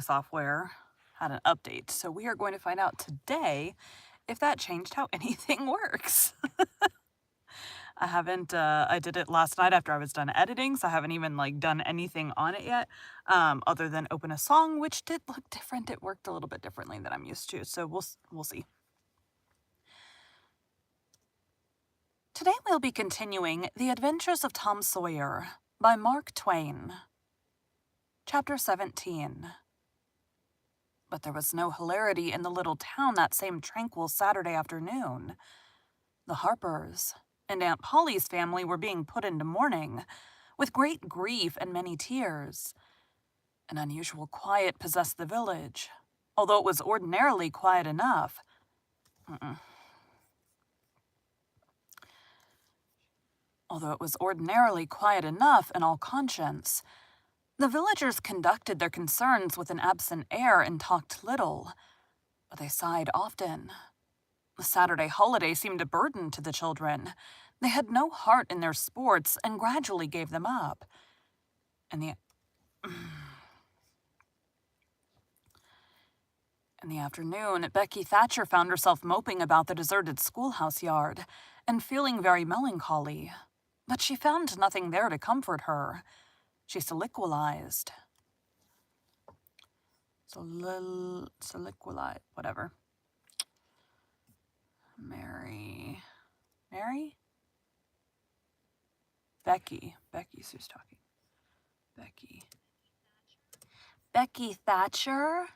software had an update. So we are going to find out today if that changed how anything works. I did it last night after I was done editing, so I haven't even done anything on it yet, other than open a song, which did look different. It worked a little bit differently than I'm used to, so we'll see. Today we'll be continuing The Adventures of Tom Sawyer by Mark Twain. Chapter 17. But there was no hilarity in the little town that same tranquil Saturday afternoon. The Harpers and Aunt Polly's family were being put into mourning, with great grief and many tears. An unusual quiet possessed the village, although it was ordinarily quiet enough. Although it was ordinarily quiet enough in all conscience, the villagers conducted their concerns with an absent air and talked little, but they sighed often. The Saturday holiday seemed a burden to the children. They had no heart in their sports and gradually gave them up. In the afternoon, Becky Thatcher found herself moping about the deserted schoolhouse yard and feeling very melancholy. But she found nothing there to comfort her. She soliloquized. Soliloquized, whatever. Mary? Becky's who's talking. Becky Thatcher?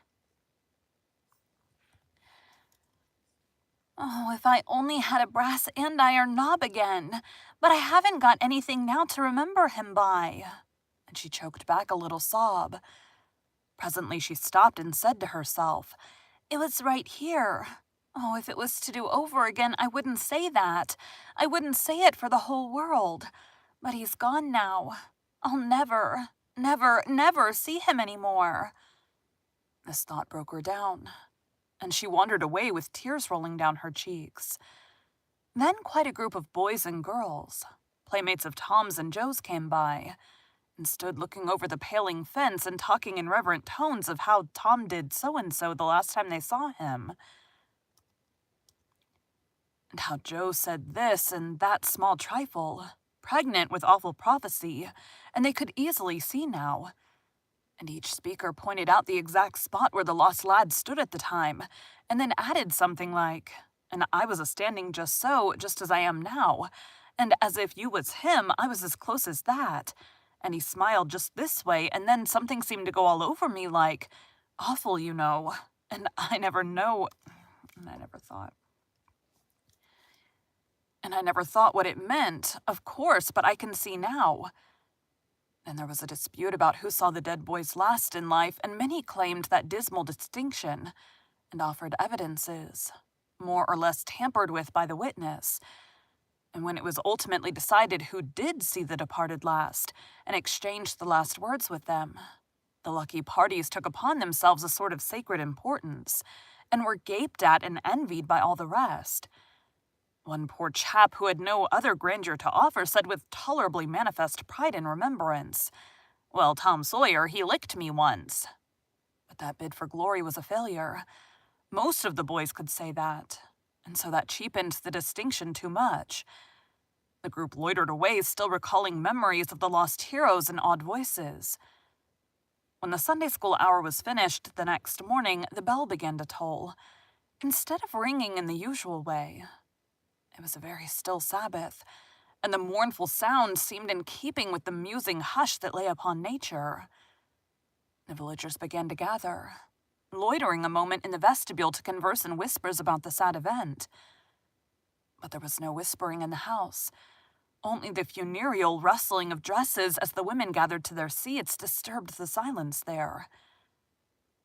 Oh, if I only had a brass andiron knob again, but I haven't got anything now to remember him by. And she choked back a little sob. Presently she stopped and said to herself, "It was right here. Oh, if it was to do over again, I wouldn't say that. I wouldn't say it for the whole world. But he's gone now. I'll never, never, never see him any more." This thought broke her down, and she wandered away with tears rolling down her cheeks. Then quite a group of boys and girls, playmates of Tom's and Joe's, came by, and stood looking over the paling fence and talking in reverent tones of how Tom did so-and-so the last time they saw him, and how Joe said this and that small trifle, pregnant with awful prophecy, and they could easily see now. And each speaker pointed out the exact spot where the lost lad stood at the time, and then added something like, "And I was a-standing just so, just as I am now, and as if you was him, I was as close as that, and he smiled just this way, and then something seemed to go all over me like, awful, you know, and I never thought what it meant, of course, but I can see now." And there was a dispute about who saw the dead boys last in life, and many claimed that dismal distinction, and offered evidences, more or less tampered with by the witness. And when it was ultimately decided who did see the departed last, and exchanged the last words with them, the lucky parties took upon themselves a sort of sacred importance, and were gaped at and envied by all the rest. One poor chap who had no other grandeur to offer said with tolerably manifest pride and remembrance, "Well, Tom Sawyer, he licked me once." But that bid for glory was a failure. Most of the boys could say that, and so that cheapened the distinction too much. The group loitered away, still recalling memories of the lost heroes in odd voices. When the Sunday school hour was finished the next morning, the bell began to toll, instead of ringing in the usual way. It was a very still Sabbath, and the mournful sound seemed in keeping with the musing hush that lay upon nature. The villagers began to gather, loitering a moment in the vestibule to converse in whispers about the sad event. But there was no whispering in the house. Only the funereal rustling of dresses as the women gathered to their seats disturbed the silence there.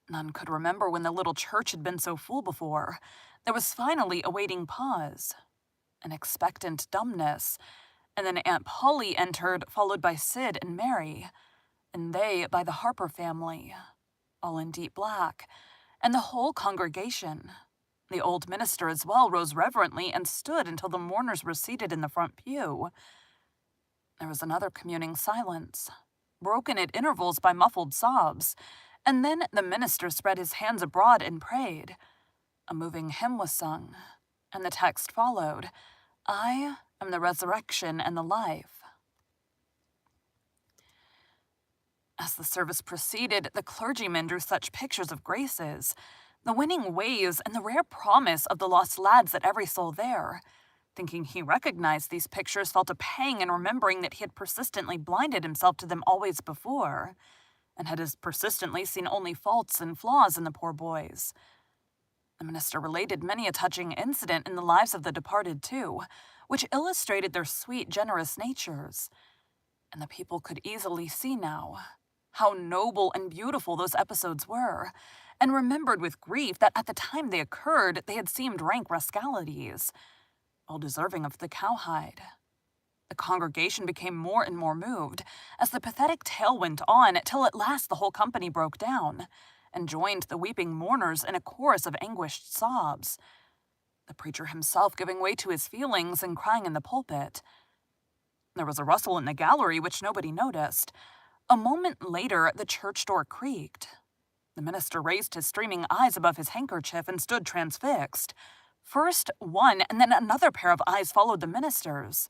None could remember when the little church had been so full before. There was finally a waiting pause, an expectant dumbness, and then Aunt Polly entered, followed by Sid and Mary, and they by the Harper family, all in deep black, and the whole congregation. The old minister as well rose reverently and stood until the mourners were seated in the front pew. There was another communing silence, broken at intervals by muffled sobs, And then the minister spread his hands abroad and prayed. A moving hymn was sung, and the text followed, "I am the resurrection and the life." As the service proceeded, the clergyman drew such pictures of graces, the winning ways, and the rare promise of the lost lads at every soul there. Thinking he recognized these pictures, felt a pang in remembering that he had persistently blinded himself to them always before, and had as persistently seen only faults and flaws in the poor boys. The minister related many a touching incident in the lives of the departed, too, which illustrated their sweet, generous natures. And the people could easily see now how noble and beautiful those episodes were, and remembered with grief that at the time they occurred, they had seemed rank rascalities, well deserving of the cowhide. The congregation became more and more moved as the pathetic tale went on, till at last the whole company broke down and joined the weeping mourners in a chorus of anguished sobs, the preacher himself giving way to his feelings and crying in the pulpit. There was a rustle in the gallery which nobody noticed. A moment later, the church door creaked. The minister raised his streaming eyes above his handkerchief and stood transfixed. First one and then another pair of eyes followed the minister's.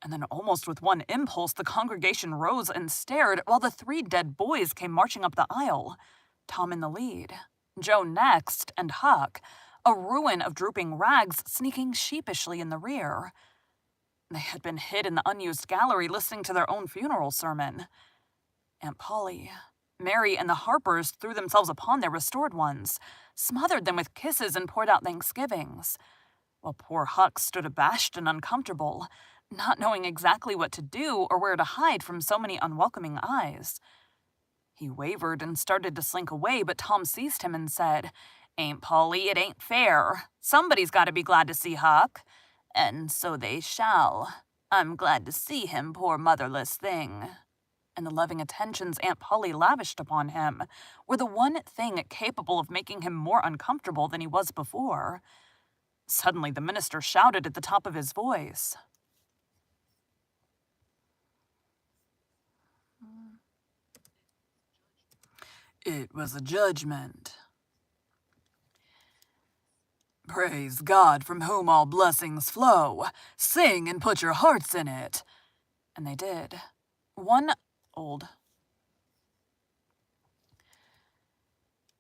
And then almost with one impulse, the congregation rose and stared while the 3 dead boys came marching up the aisle, Tom in the lead, Joe next, and Huck, a ruin of drooping rags, sneaking sheepishly in the rear. They had been hid in the unused gallery listening to their own funeral sermon. Aunt Polly, Mary, and the Harpers threw themselves upon their restored ones, smothered them with kisses, and poured out thanksgivings, while poor Huck stood abashed and uncomfortable, not knowing exactly what to do or where to hide from so many unwelcoming eyes. He wavered and started to slink away, but Tom seized him and said, "Aunt Polly, it ain't fair. Somebody's got to be glad to see Huck. And so they shall. I'm glad to see him, poor motherless thing." And the loving attentions Aunt Polly lavished upon him were the one thing capable of making him more uncomfortable than he was before. Suddenly the minister shouted at the top of his voice, "It was a judgment. Praise God, from whom all blessings flow. Sing and put your hearts in it." And they did. One old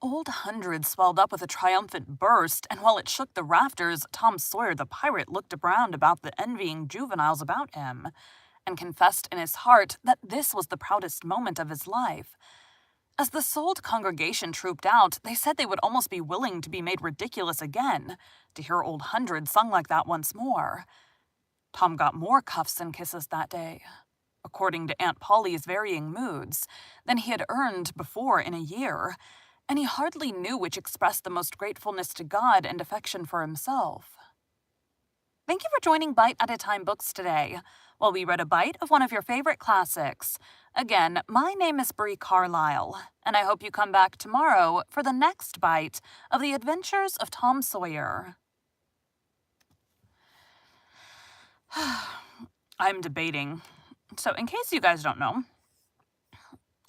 100 swelled up with a triumphant burst, and while it shook the rafters, Tom Sawyer the pirate looked around about the envying juveniles about him, and confessed in his heart that this was the proudest moment of his life. As the sold congregation trooped out, they said they would almost be willing to be made ridiculous again, to hear Old 100 sung like that once more. Tom got more cuffs and kisses that day, according to Aunt Polly's varying moods, than he had earned before in a year, and he hardly knew which expressed the most gratefulness to God and affection for himself. Thank you for joining Bite at a Time Books today, while we read a bite of one of your favorite classics. Again, my name is Bree Carlile, and I hope you come back tomorrow for the next bite of the Adventures of Tom Sawyer. I'm debating. So in case you guys don't know,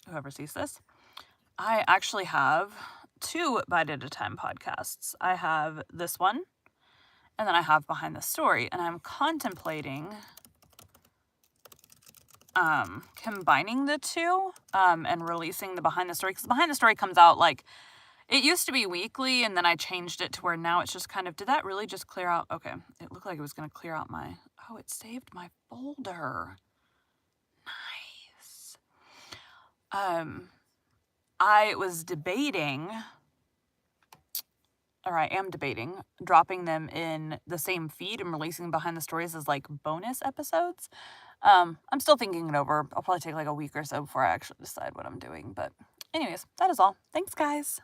whoever sees this, I actually have 2 Bite at a Time podcasts. I have this one, and then I have Behind the Story, and I'm contemplating combining the 2 and releasing the Behind the Story, because Behind the Story comes out it used to be weekly, and then I changed it to where now it's just kind of, did that really just clear out? Okay, it looked like it was going to clear out it saved my folder. Nice. I was debating, or I am debating, dropping them in the same feed and releasing Behind the Stories as bonus episodes. I'm still thinking it over. I'll probably take a week or so before I actually decide what I'm doing. But anyways, that is all. Thanks, guys.